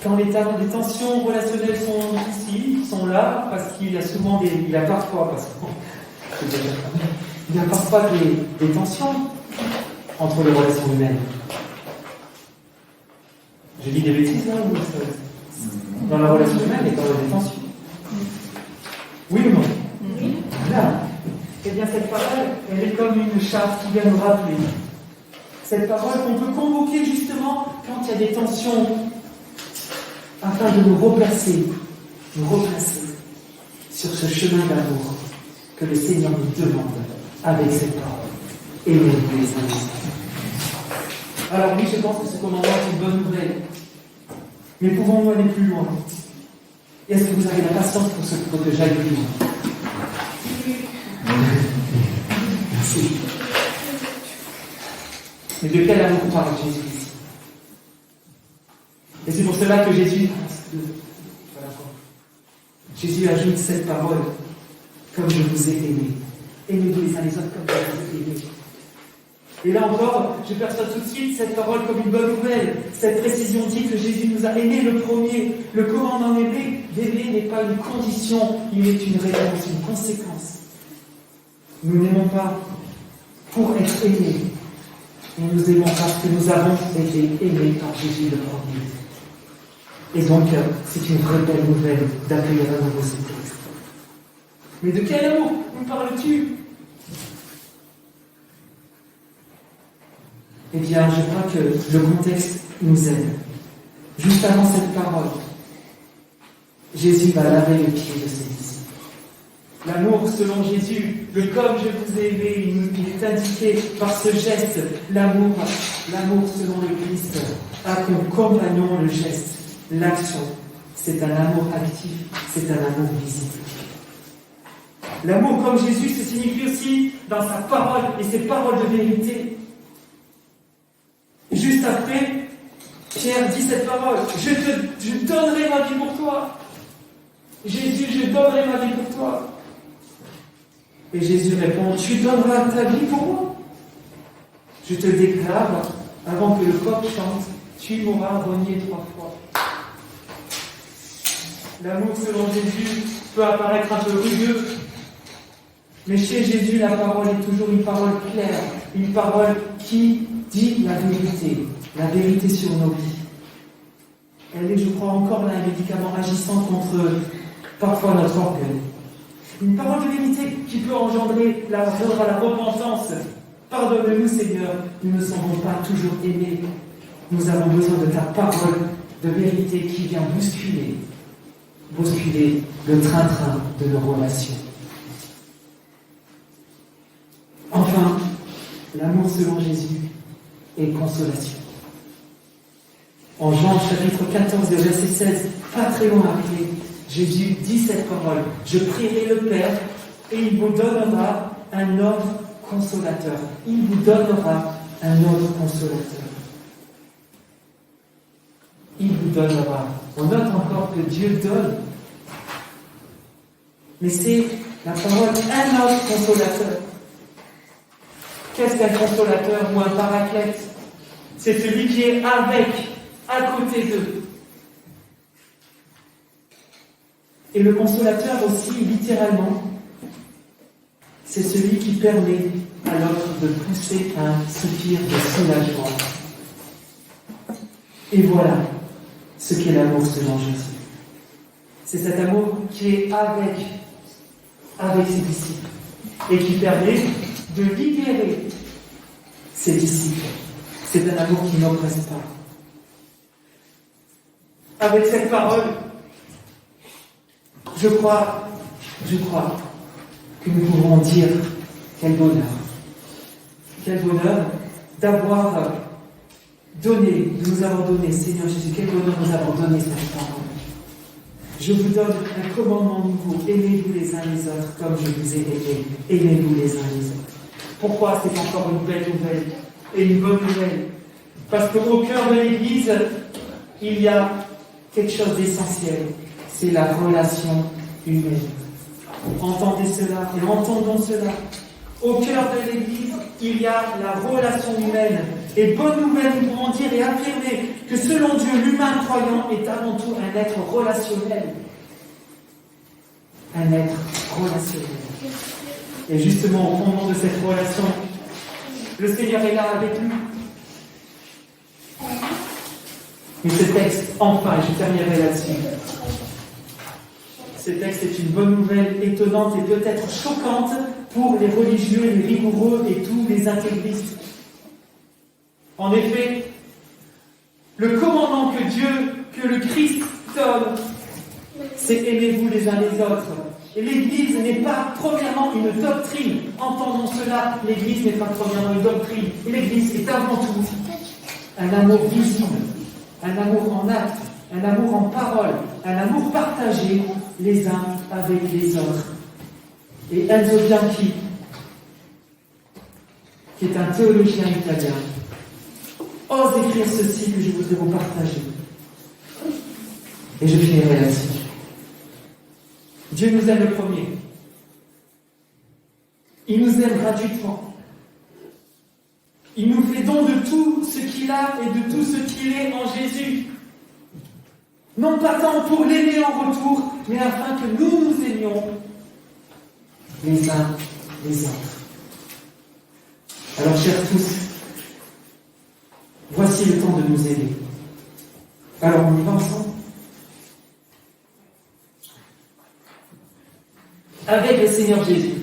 Quand les tensions relationnelles sont ici, sont là, parce qu'il y a souvent il y a parfois des tensions entre les relations humaines. Je dis des bêtises là ou dans la relation humaine, il y a quand même des tensions. Oui ou non? Oui. Voilà. Eh bien, cette parole, elle est comme une charte qui vient nous rappeler. Cette parole qu'on peut convoquer justement quand il y a des tensions, afin de nous replacer sur ce chemin d'amour que le Seigneur nous demande avec cette parole. Aimez-vous les uns les autres. Alors oui, je pense que ce commandement est une bonne nouvelle. Mais pouvons-nous aller plus loin? Et est-ce que vous avez la patience pour que j'aille plus loin? Merci. Mais de quel amour parle Jésus ici? Et c'est pour cela que Jésus ajoute cette parole, comme je vous ai aimé. Aimez-vous les uns les autres comme je vous ai aimé. Et là encore, je perçois tout de suite cette parole comme une bonne nouvelle. Cette précision dit que Jésus nous a aimés le premier. Le commandement d'aimer n'est pas une condition, il est une réponse, une conséquence. Nous n'aimons pas pour être aimés. Et nous aimons parce que nous avons été aimés par Jésus le premier. Et donc, c'est une vraie belle nouvelle d'accueillir à nouveau ce texte. Mais de quel amour nous parles-tu? Eh bien, je crois que le contexte nous aide. Juste avant cette parole, Jésus va laver les pieds de ses disciples. L'amour selon Jésus, le comme je vous ai aimé, il est indiqué par ce geste. L'amour selon le Christ a comme compagnon le geste, l'action. C'est un amour actif, c'est un amour visible. L'amour comme Jésus se signifie aussi dans sa parole et ses paroles de vérité. Juste après, Pierre dit cette parole, je donnerai ma vie pour toi. Jésus, je donnerai ma vie pour toi. Et Jésus répond, tu donneras ta vie pour moi. Je te déclare, avant que le coq chante, tu m'auras renié 3 fois. L'amour selon Jésus peut apparaître un peu rugueux, mais chez Jésus, la parole est toujours une parole claire, une parole qui dit la vérité sur nos vies. Elle est, je crois, encore là un médicament agissant contre parfois notre orgueil. Une parole de vérité qui peut engendrer la repentance. Pardonne-nous, Seigneur, nous ne savons pas toujours aimer. Nous avons besoin de ta parole de vérité qui vient bousculer le train-train de nos relations. Enfin, l'amour selon Jésus est consolation. En Jean chapitre 14, verset 16, pas très loin après, Jésus dit cette parole, je prierai le Père et il vous donnera un autre consolateur. Il vous donnera un autre consolateur. Il vous donnera. On note encore que Dieu donne. Mais c'est la parole un autre consolateur. Qu'est-ce qu'un consolateur ou un paraclète? C'est celui qui est avec à côté d'eux. Et le consolateur aussi, littéralement, c'est celui qui permet à l'autre de pousser un soupir de soulagement. Et voilà ce qu'est l'amour selon Jésus. C'est cet amour qui est avec ses disciples et qui permet de libérer ses disciples. C'est un amour qui n'oppresse pas. Avec cette parole, je crois que nous pouvons dire quel bonheur d'avoir donné, de nous avoir donné, Seigneur Jésus, quel bonheur nous avons donné cette parole. Je vous donne un commandement nouveau, aimez-vous les uns les autres comme je vous ai aimés, aimez-vous les uns les autres. Pourquoi c'est encore une belle nouvelle et une bonne nouvelle? Parce qu'au cœur de l'Église, il y a quelque chose d'essentiel, c'est la relation humaine. Entendez cela et entendons cela. Au cœur de l'Église, il y a la relation humaine. Et bonne nouvelle, nous pouvons dire et affirmer que selon Dieu, l'humain croyant est avant tout un être relationnel. Un être relationnel. Et justement, au fondement de cette relation, le Seigneur est là avec nous. Mais ce texte, enfin, et je terminerai là-dessus. Ce texte est une bonne nouvelle étonnante et peut-être choquante pour les religieux, les rigoureux et tous les intégristes. En effet, le commandement que le Christ donne, c'est aimez-vous les uns les autres. Et l'Église n'est pas premièrement une doctrine. Entendons cela, l'Église n'est pas premièrement une doctrine. Et l'Église est avant tout un amour visible, un amour en acte, un amour en parole, un amour partagé les uns avec les autres. Et Enzo Bianchi, qui est un théologien italien, ose écrire ceci que je voudrais vous partager. Et je finirai là-dessus. Dieu nous aime le premier. Il nous aime gratuitement. Il nous fait don de tout ce qu'il a et de tout ce qu'il est en Jésus. Non pas tant pour l'aimer en retour, mais afin que nous nous aimions les uns les autres. Alors, chers tous, voici le temps de nous aimer. Alors, on y va ensemble. Avec le Seigneur Jésus.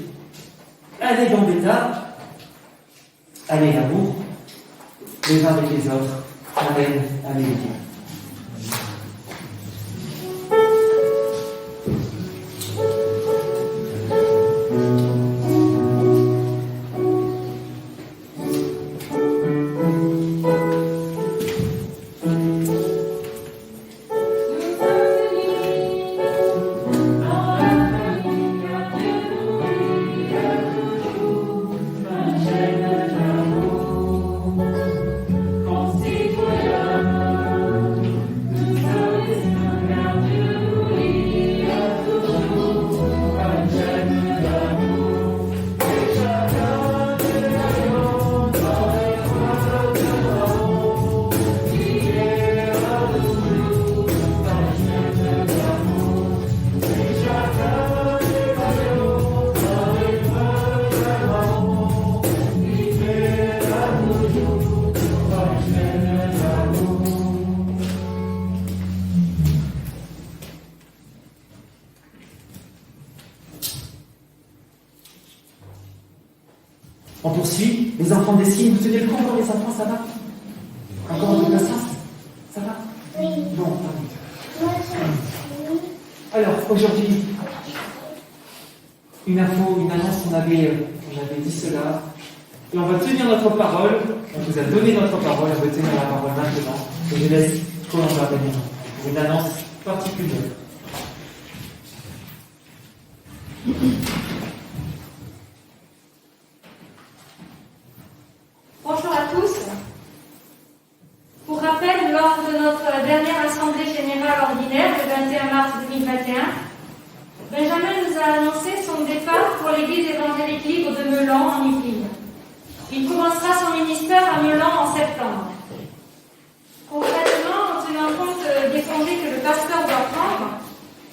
Allez dans l'état, allez l'amour, les uns avec les autres. Amen. Alléluia. On poursuit. Les enfants des signes, vous tenez le compte, les enfants, ça va? Encore un peu de patience? Ça va? Oui. Bon, alors, aujourd'hui, une info, une annonce, j'avais dit cela. Et on va tenir notre parole. On vous a donné notre parole, on va tenir la parole maintenant. Et je laisse Colomba venir pour une annonce particulière. Bonjour à tous. Pour rappel, lors de notre dernière assemblée générale ordinaire le 21 mars 2021, Benjamin nous a annoncé son départ pour l'église évangélique libre de Meulan en Yvelines. Il commencera son ministère à Meulan en septembre. Concrètement, congé que le pasteur doit prendre,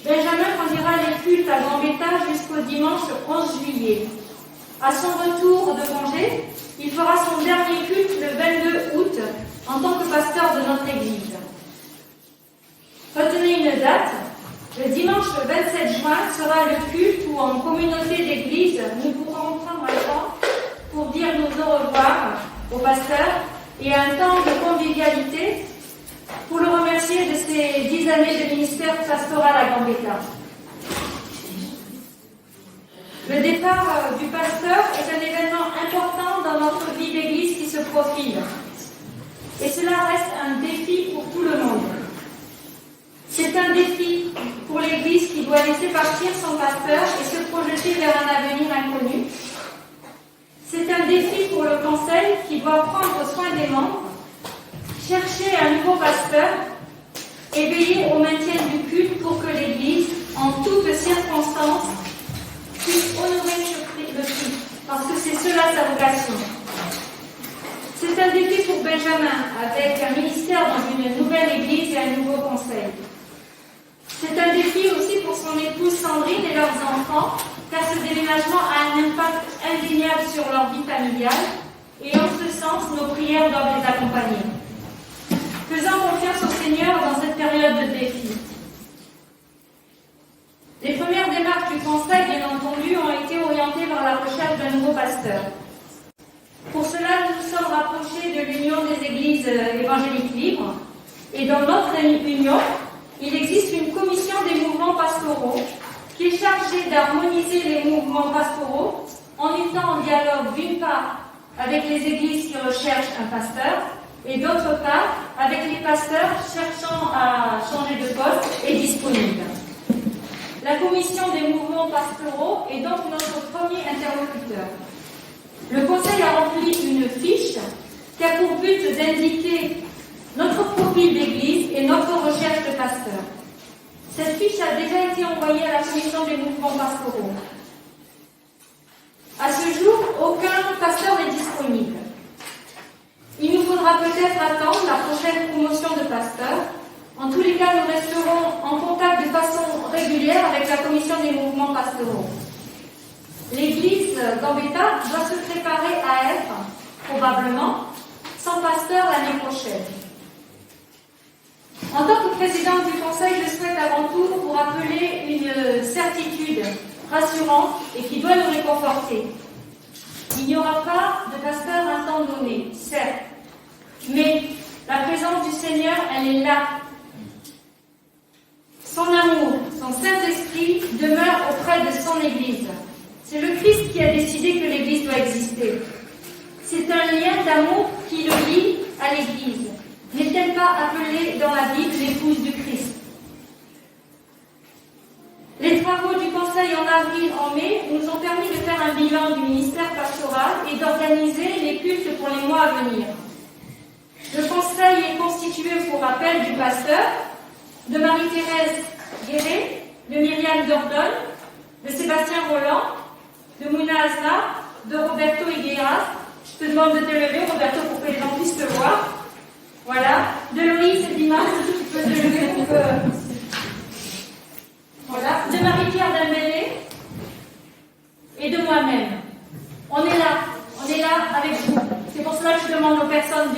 Benjamin conduira les cultes à Gambetta jusqu'au dimanche 11 juillet. À son retour de congé, il fera son dernier culte le 22 août en tant que pasteur de notre église. Retenez une date, le dimanche 27 juin sera le culte où en communauté d'église, nous pourrons prendre un temps pour dire nos au revoir au pasteur et un temps de convivialité pour le remercier de ses 10 années de ministère pastoral à Gambetta. Le départ du pasteur est un événement important dans notre vie d'église qui se profile. Et cela reste un défi pour tout le monde. C'est un défi pour l'église qui doit laisser partir son pasteur et se projeter vers un avenir inconnu. C'est un défi pour le conseil qui doit prendre soin des membres, chercher un nouveau pasteur et veiller au maintien du culte pour que l'église, en toutes circonstances, puisse honorer le culte, parce que c'est cela sa vocation. C'est un défi pour Benjamin, avec un ministère dans une nouvelle église et un nouveau conseil. C'est un défi aussi pour son épouse Sandrine et leurs enfants, car ce déménagement a un impact indéniable sur leur vie familiale, et en ce sens, nos prières doivent les accompagner. Faisons confiance au Seigneur dans cette période de défi. Les premières démarches du conseil, bien entendu, ont été orientées vers la recherche d'un nouveau pasteur. Pour cela, nous nous sommes rapprochés de l'Union des Églises évangéliques libres, et dans notre union, il existe une commission des mouvements pastoraux qui est chargée d'harmoniser les mouvements pastoraux en étant en dialogue d'une part avec les églises qui recherchent un pasteur et d'autre part avec les pasteurs cherchant à changer de poste et disponibles. La commission des mouvements pastoraux est donc notre premier interlocuteur. Le conseil a rempli une fiche qui a pour but d'indiquer notre profil d'église et notre recherche de pasteur. Cette fiche a déjà été envoyée à la commission des mouvements pastoraux. À ce jour, aucun pasteur n'est disponible. Il nous faudra peut-être attendre la prochaine promotion de pasteur. En tous les cas, nous resterons en contact de façon régulière avec la commission des mouvements pastoraux. L'église Gambetta doit se préparer à être, probablement, sans pasteur l'année prochaine. En tant que présidente du conseil, je souhaite avant tout vous rappeler une certitude rassurante et qui doit nous réconforter. Il n'y aura pas de pasteur à un temps donné, certes, mais la présence du Seigneur, elle est là. Son amour, son Saint-Esprit demeure auprès de son Église. C'est le Christ qui a décidé que l'Église doit exister. C'est un lien d'amour qui le lie à l'Église. N'est-elle pas appelée dans la Bible l'épouse du Christ? Les travaux du Conseil en avril, en mai, nous ont permis de faire un bilan du ministère pastoral et d'organiser les cultes pour les mois à venir. Le Conseil est constitué, pour rappel, du pasteur, de Marie-Thérèse Guéret, de Myriam Dordogne, de Sébastien Roland, de Mouna Azna, de Roberto Higueras. Je te demande de te lever, Roberto, pour que les gens puissent te voir. Voilà. De Loïs et Dimas, tu peux te lever pour que... Voilà. De Marie-Pierre Dambélé et de moi-même. On est là avec vous. C'est pour cela que je demande aux personnes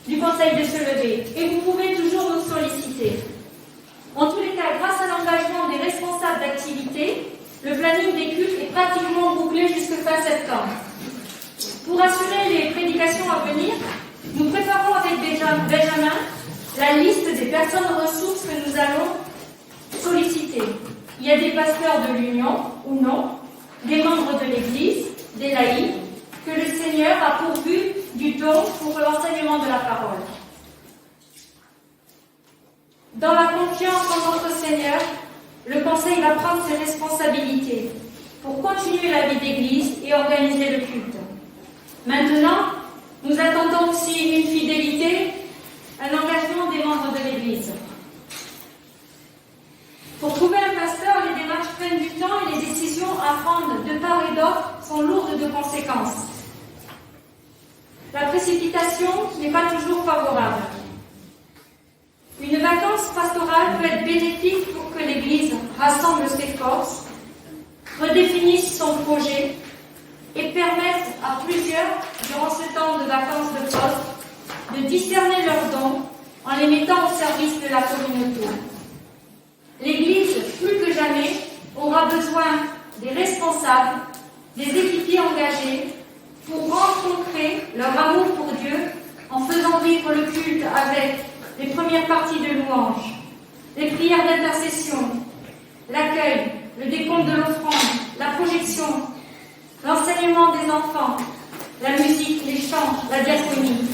du conseil de se lever. Et vous pouvez toujours nous solliciter. En tous les cas, grâce à l'engagement des responsables d'activité, le planning des cultes est pratiquement bouclé jusqu'à fin septembre. Pour assurer les prédications à venir, nous préparons avec Benjamin la liste des personnes ressources que nous allons solliciter. Il y a des pasteurs de l'Union ou non, des membres de l'Église, des laïcs, que le Seigneur a pourvu du don pour l'enseignement de la parole. Dans la confiance en notre Seigneur, le Conseil va prendre ses responsabilités pour continuer la vie d'Église et organiser le culte. Maintenant, nous attendons aussi une fidélité, un engagement des membres de l'Église. Pour trouver un pasteur, les démarches prennent du temps et les décisions à prendre de part et d'autre sont lourdes de conséquences. La précipitation n'est pas toujours favorable. Une vacance être bénéfiques pour que l'Église rassemble ses forces, redéfinisse son projet et permette à plusieurs, durant ce temps de vacances de poste, de discerner leurs dons en les mettant au service de la communauté. L'Église, plus que jamais, aura besoin des responsables, des équipiers engagés pour rencontrer leur amour pour Dieu en faisant vivre le culte avec les premières parties de louange, les prières d'intercession, l'accueil, le décompte de l'offrande, la projection, l'enseignement des enfants, la musique, les chants, la diaconie.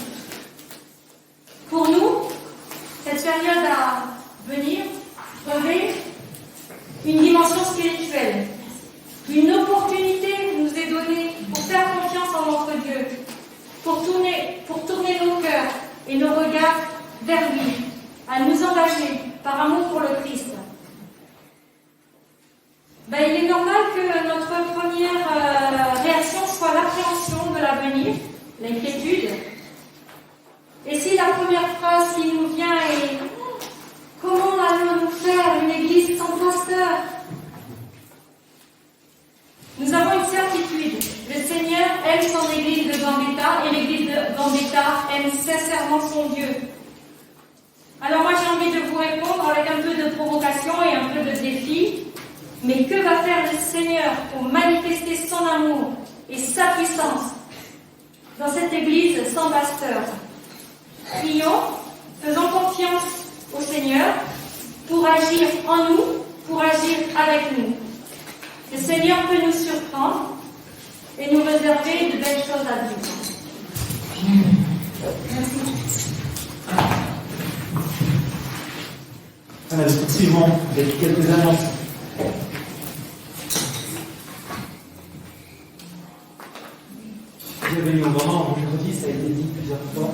Pour nous, cette période à venir revêt une dimension spirituelle. Une opportunité nous est donnée pour faire confiance en notre Dieu, pour tourner nos cœurs et nos regards vers lui, à nous engager par amour pour le Christ. Il est normal que notre première réaction soit l'appréhension de l'avenir, l'inquiétude. Et si la première phrase qui nous vient est « Comment allons-nous faire une église sans pasteur ?» Nous avons une certitude. Le Seigneur aime son église de Gambetta et l'église de Gambetta aime sincèrement son Dieu. Alors moi j'ai envie de vous répondre avec un peu de provocation et un peu de défi. Mais que va faire le Seigneur pour manifester son amour et sa puissance dans cette église sans pasteur? Prions, faisons confiance au Seigneur pour agir en nous, pour agir avec nous. Le Seigneur peut nous surprendre et nous réserver de belles choses à vivre. Voilà, nous poursuivons avec quelques annonces. Je suis venu au moment, aujourd'hui, ça a été dit plusieurs fois.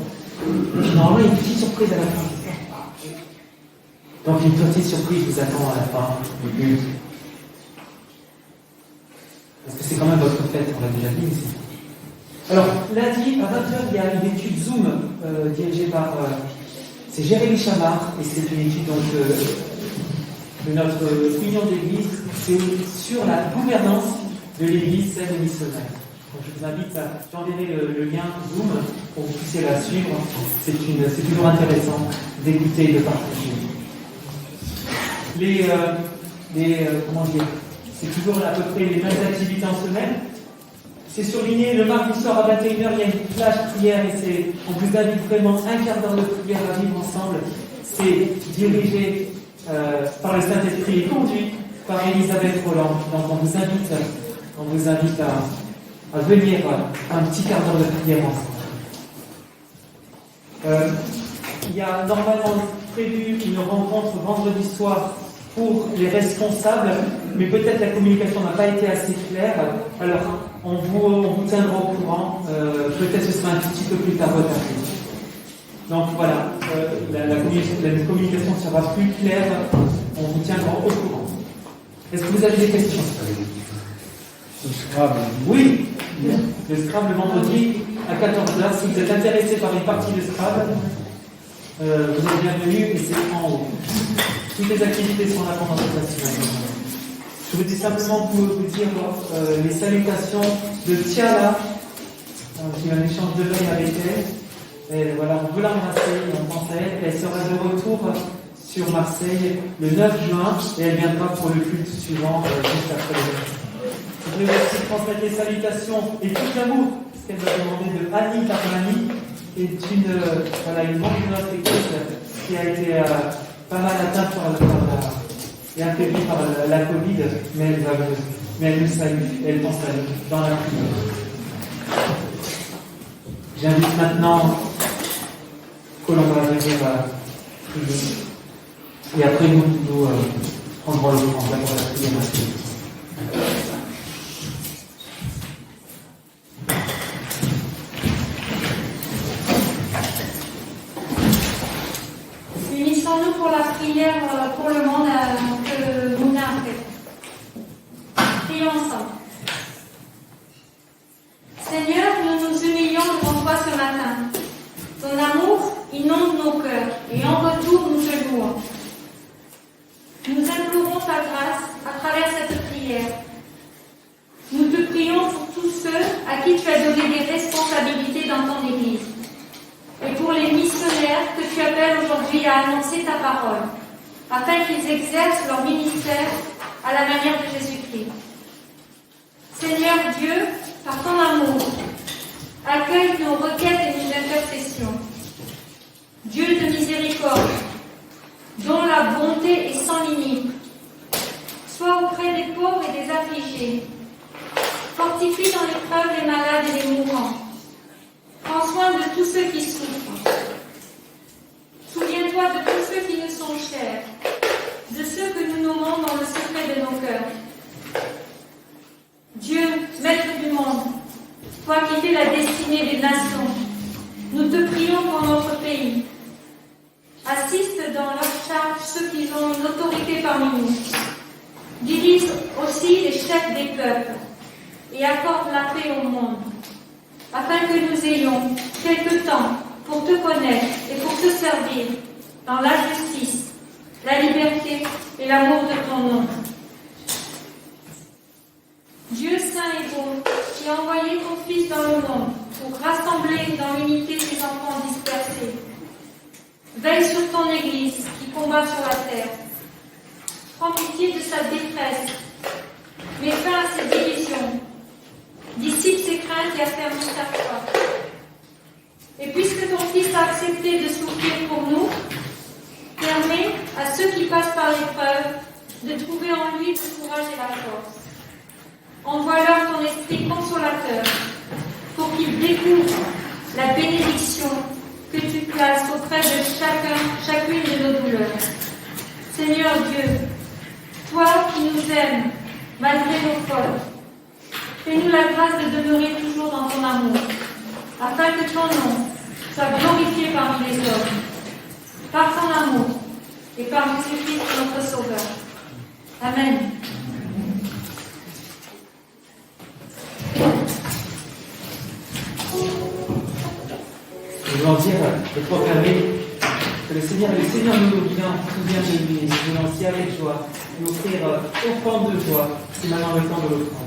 Normalement, il y a une petite surprise à la fin. Donc, une petite surprise vous attend à la fin du culte. Parce que c'est quand même votre fête, on l'a déjà dit ici. Alors, lundi, à 20h, il y a une étude Zoom dirigée par c'est Jérémy Chamard, et c'est une étude donc, de notre union d'église, c'est sur la gouvernance de l'église saine et missionnaire. Donc, je vous invite à, j'enverrai le lien Zoom pour que vous puissiez la suivre. C'est toujours intéressant d'écouter et de partager. Comment dire, c'est toujours à peu près les mêmes activités en semaine. C'est surligné le mardi soir à 21h, il y a une plage prière et on vous invite vraiment un quart d'heure de prière à vivre ensemble. C'est dirigé par le Saint-Esprit et conduit par Elisabeth Roland. Donc on vous invite à venir un petit quart d'heure de prière ensemble. Il y a normalement prévu une rencontre vendredi soir pour les responsables, mais peut-être la communication n'a pas été assez claire. Alors, on vous tiendra au courant. Peut-être ce sera un petit peu plus tard retardé. Donc voilà, la communication sera plus claire. On vous tiendra au courant. Est-ce que vous avez des questions? Le Scrabble. Oui, le Scrabble vendredi à 14h. Si vous êtes intéressé par une partie de Scrabble, vous êtes bienvenus et c'est en haut. Toutes les activités sont là pendant toute la semaine. Je vous dis simplement pour vous dire les salutations de Tiala, qui a un échange de mails avec elle. Et voilà, on veut l'embrasser, on pense à elle. Elle sera de retour sur Marseille le 9 juin et elle viendra pour le culte suivant juste après le culte. Je voudrais aussi transmettre les salutations et tout l'amour, ce qu'elle m'a demandé de Annie Parmani, qui est une membre de notre équipe qui a été pas mal atteinte et affaiblie par la Covid, mais elle nous salue, elle pense à nous dans la prière. J'invite maintenant Colombe à venir prier. Et après, nous prendrons le temps pour la prière. Unissons-nous pour la prière pour le monde que Mouna a fait. Prions ensemble. Seigneur, nous nous humilions devant toi ce matin. Ton amour inonde nos cœurs et en retour nous te louons. ta parole, afin qu'ils exercent leur ministère à la manière de Jésus-Christ. Seigneur Dieu, par ton amour, accueille nos requêtes et nos intercessions. Dieu de miséricorde, dont la bonté est sans limite, sois auprès des pauvres et des affligés. Fortifie dans l'épreuve les malades et les mourants. Prends soin de tous ceux qui souffrent. Souviens-toi de tous ceux qui nous sont chers, de ceux que nous nommons dans le secret de nos cœurs. Dieu, Maître du monde, toi qui fais la destinée des nations, nous te prions pour notre pays. Assiste dans leur charge ceux qui ont une autorité parmi nous. Dirige aussi les chefs des peuples et accorde la paix au monde, afin que nous ayons quelque temps pour te connaître et pour te servir dans la justice, la liberté et l'amour de ton nom. Dieu saint et beau, qui a envoyé ton Fils dans le monde pour rassembler dans l'unité tes enfants dispersés, veille sur ton Église qui combat sur la terre. Prends pitié de sa détresse, mets fin à ses divisions, dissipe ses craintes et affermis sa foi. Et puisque ton Fils a accepté de souffrir pour nous, permets à ceux qui passent par l'épreuve de trouver en lui le courage et la force. Envoie-leur ton esprit consolateur pour qu'ils découvrent la bénédiction que tu places auprès de chacune de nos douleurs. Seigneur Dieu, toi qui nous aimes malgré nos fautes, fais-nous la grâce de demeurer toujours dans ton amour, afin que ton nom soit glorifié parmi les hommes, par ton amour et par Jésus-Christ notre Sauveur. Amen. Je veux en dire, de proclamer que le Seigneur nous vient de lui, nous venons aussi avec joie, nous offrir offrande de joie, c'est maintenant le temps de l'offrande.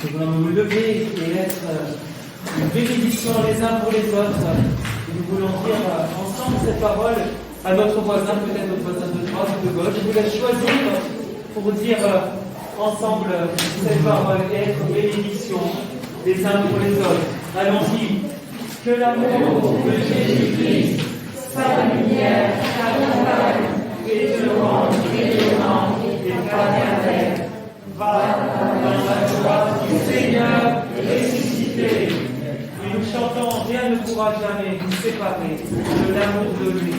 Nous voulons nous lever et être une bénédiction les uns pour les autres. Nous voulons dire ensemble cette parole à notre voisin, peut-être notre voisin de droite ou de gauche. Je vous laisse choisir pour dire ensemble cette parole et être bénédiction les uns pour les autres. Allons-y. Que l'amour de Jésus-Christ, sa lumière, sa compagne, et de le rendre rayonnant et fraternel, va dans la joie du Seigneur ressuscité. Et nous chantons, rien ne pourra jamais nous séparer de l'amour de lui.